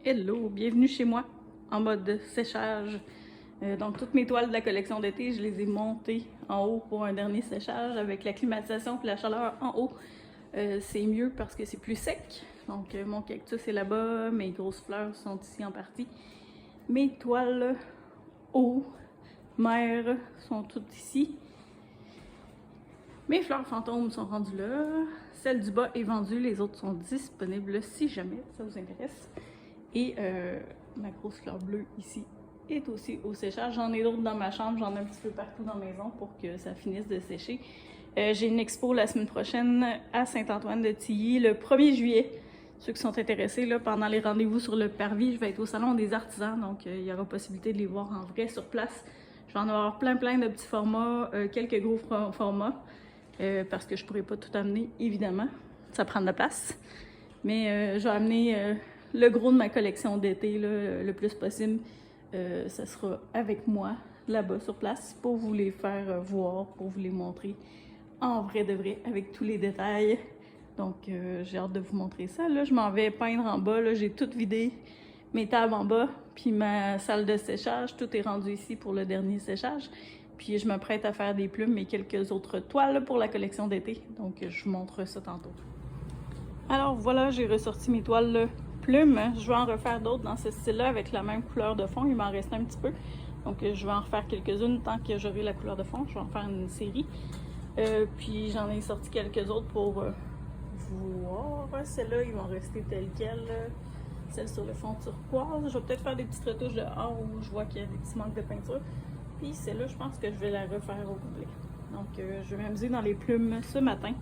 Hello, bienvenue chez moi en mode séchage. Donc toutes mes toiles de la collection d'été, je les ai montées en haut pour un dernier séchage avec la climatisation et la chaleur en haut. C'est mieux parce que c'est plus sec. Donc mon cactus est là-bas, mes grosses fleurs sont ici en partie. Mes toiles eau, mer sont toutes ici. Mes fleurs fantômes sont rendues là. Celle du bas est vendue, les autres sont disponibles si jamais ça vous intéresse. Et ma grosse fleur bleue ici est aussi au séchage. J'en ai d'autres dans ma chambre, j'en ai un petit peu partout dans la maison pour que ça finisse de sécher. J'ai une expo la semaine prochaine à Saint-Antoine-de-Tilly, le 1er juillet. Ceux qui sont intéressés, là, pendant les rendez-vous sur le parvis, je vais être au Salon des artisans, donc il y aura possibilité de les voir en vrai sur place. Je vais en avoir plein de petits formats, quelques gros formats, parce que je pourrais pas tout amener, évidemment. Ça prend de la place. Mais je vais amener le gros de ma collection d'été, le plus possible. Ça sera avec moi, là-bas, sur place, pour vous les faire voir, pour vous les montrer en vrai de vrai, avec tous les détails. Donc, j'ai hâte de vous montrer ça. Là, je m'en vais peindre en bas. J'ai tout vidé, mes tables en bas, puis ma salle de séchage. Tout est rendu ici pour le dernier séchage. Puis, je m'apprête à faire des plumes et quelques autres toiles pour la collection d'été. Donc, je vous montre ça tantôt. Alors voilà, j'ai ressorti mes toiles plumes. Je vais en refaire d'autres dans ce style-là avec la même couleur de fond. Il m'en reste un petit peu. Donc je vais en refaire quelques-unes tant que j'aurai la couleur de fond. Je vais en faire une série. Puis j'en ai sorti quelques autres pour voir. Celles-là, ils vont rester telles quelles. Celles sur le fond turquoise. Je vais peut-être faire des petites retouches dehors où je vois qu'il y a des petits manques de peinture. Puis celle-là, je pense que je vais la refaire au complet. Donc je vais m'amuser dans les plumes ce matin.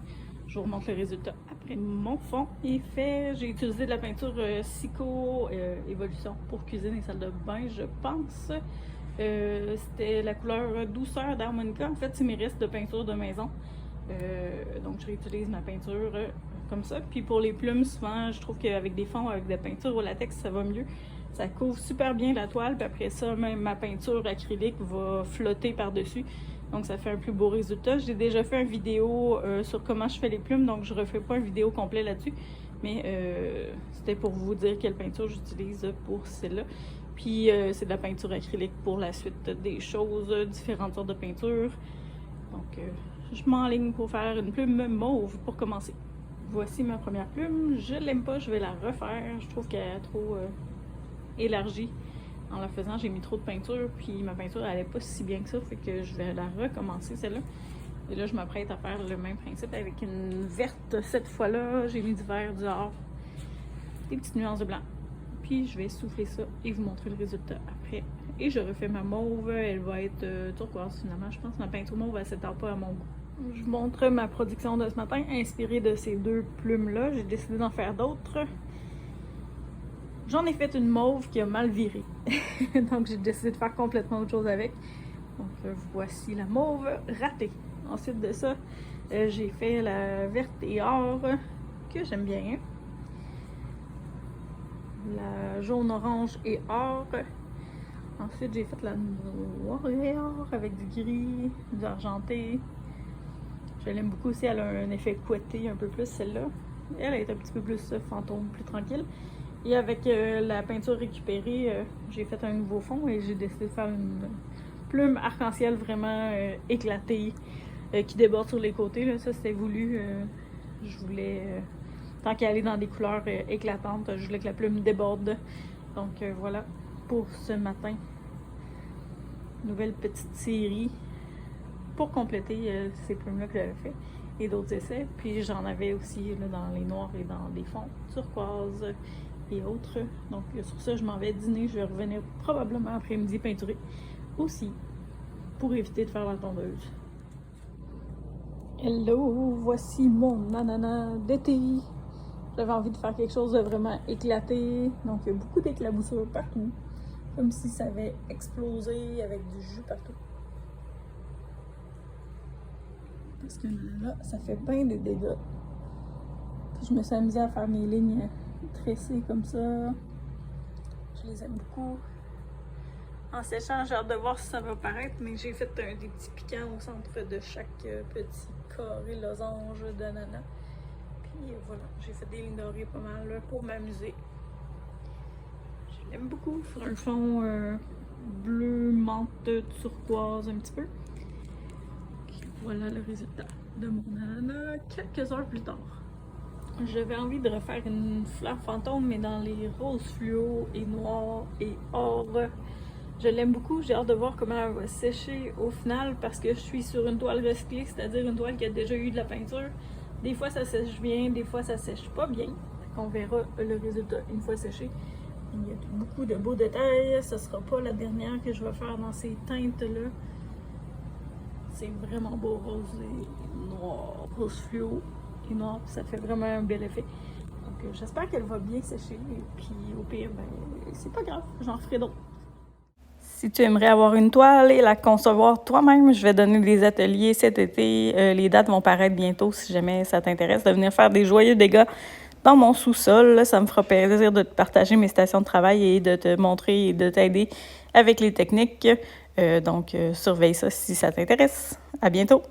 Je vous remontre le résultat après. Mon fond est fait. J'ai utilisé de la peinture Sico Evolution pour cuisine et salle de bain, je pense. C'était la couleur douceur d'harmonica. En fait, c'est mes restes de peinture de maison. Donc, je réutilise ma peinture comme ça. Puis pour les plumes, souvent, je trouve qu'avec des fonds, avec de la peinture au latex, ça va mieux. Ça couvre super bien la toile. Puis après ça, même ma peinture acrylique va flotter par-dessus. Donc, ça fait un plus beau résultat. J'ai déjà fait une vidéo sur comment je fais les plumes. Donc, je ne refais pas une vidéo complète là-dessus. Mais c'était pour vous dire quelle peinture j'utilise pour celle-là. Puis, c'est de la peinture acrylique pour la suite des choses, différentes sortes de peintures. Donc, je m'enligne pour faire une plume mauve pour commencer. Voici ma première plume. Je l'aime pas, je vais la refaire. Je trouve qu'elle est trop élargie. En la faisant, j'ai mis trop de peinture, puis ma peinture elle allait pas si bien que ça, fait que je vais la recommencer celle-là. Et là, je m'apprête à faire le même principe avec une verte cette fois-là. J'ai mis du vert, du or, des petites nuances de blanc. Puis je vais souffler ça et vous montrer le résultat après. Et je refais ma mauve, elle va être turquoise finalement. Je pense que ma peinture mauve, elle s'étend pas à mon goût. Je vous montre ma production de ce matin, inspirée de ces deux plumes-là. J'ai décidé d'en faire d'autres. J'en ai fait une mauve qui a mal viré. Donc j'ai décidé de faire complètement autre chose avec. Donc voici la mauve ratée. Ensuite de ça, j'ai fait la verte et or que j'aime bien. La jaune orange et or. Ensuite j'ai fait la noire et or avec du gris, du argenté. Je l'aime beaucoup aussi, elle a un effet couetté un peu plus celle-là. Elle est un petit peu plus fantôme, plus tranquille. Et avec la peinture récupérée, j'ai fait un nouveau fond et j'ai décidé de faire une plume arc-en-ciel vraiment éclatée qui déborde sur les côtés. Là. Ça, c'était voulu. Je voulais, tant qu'à aller dans des couleurs éclatantes, je voulais que la plume déborde. Donc voilà pour ce matin. Nouvelle petite série pour compléter ces plumes-là que j'avais fait et d'autres essais. Puis j'en avais aussi là, dans les noirs et dans des fonds turquoise et autres. Donc sur ça, je m'en vais dîner. Je vais revenir probablement après-midi peinturer aussi pour éviter de faire la tondeuse. Hello, voici mon ananas d'été. J'avais envie de faire quelque chose de vraiment éclaté. Donc il y a beaucoup d'éclaboussures partout. Comme si ça avait explosé avec du jus partout. Parce que là, ça fait bien des dégâts. Puis je me suis amusée à faire mes lignes tressées comme ça. Je les aime beaucoup. En séchant, j'ai hâte de voir si ça va paraître, mais j'ai fait des petits piquants au centre de chaque petit carré losange d'ananas. Puis voilà, j'ai fait des lignes dorées pas mal là, pour m'amuser. J'aime beaucoup sur un fond bleu, menthe, turquoise un petit peu. Et voilà le résultat de mon ananas quelques heures plus tard. J'avais envie de refaire une fleur fantôme, mais dans les roses fluo et noirs et or. Je l'aime beaucoup, j'ai hâte de voir comment elle va sécher au final parce que je suis sur une toile recyclée, c'est-à-dire une toile qui a déjà eu de la peinture. Des fois ça sèche bien, des fois ça sèche pas bien. On verra le résultat une fois séché. Il y a beaucoup de beaux détails, ce sera pas la dernière que je vais faire dans ces teintes-là. C'est vraiment beau, rose et noir, rose fluo et noir, ça fait vraiment un bel effet. Donc j'espère qu'elle va bien sécher et puis au pire, ben c'est pas grave, j'en ferai d'autres. Si tu aimerais avoir une toile et la concevoir toi-même, je vais donner des ateliers cet été. Les dates vont paraître bientôt si jamais ça t'intéresse de venir faire des joyeux dégâts dans mon sous-sol. Ça me fera plaisir de te partager mes stations de travail et de te montrer et de t'aider avec les techniques. Donc, surveille ça si ça t'intéresse. À bientôt!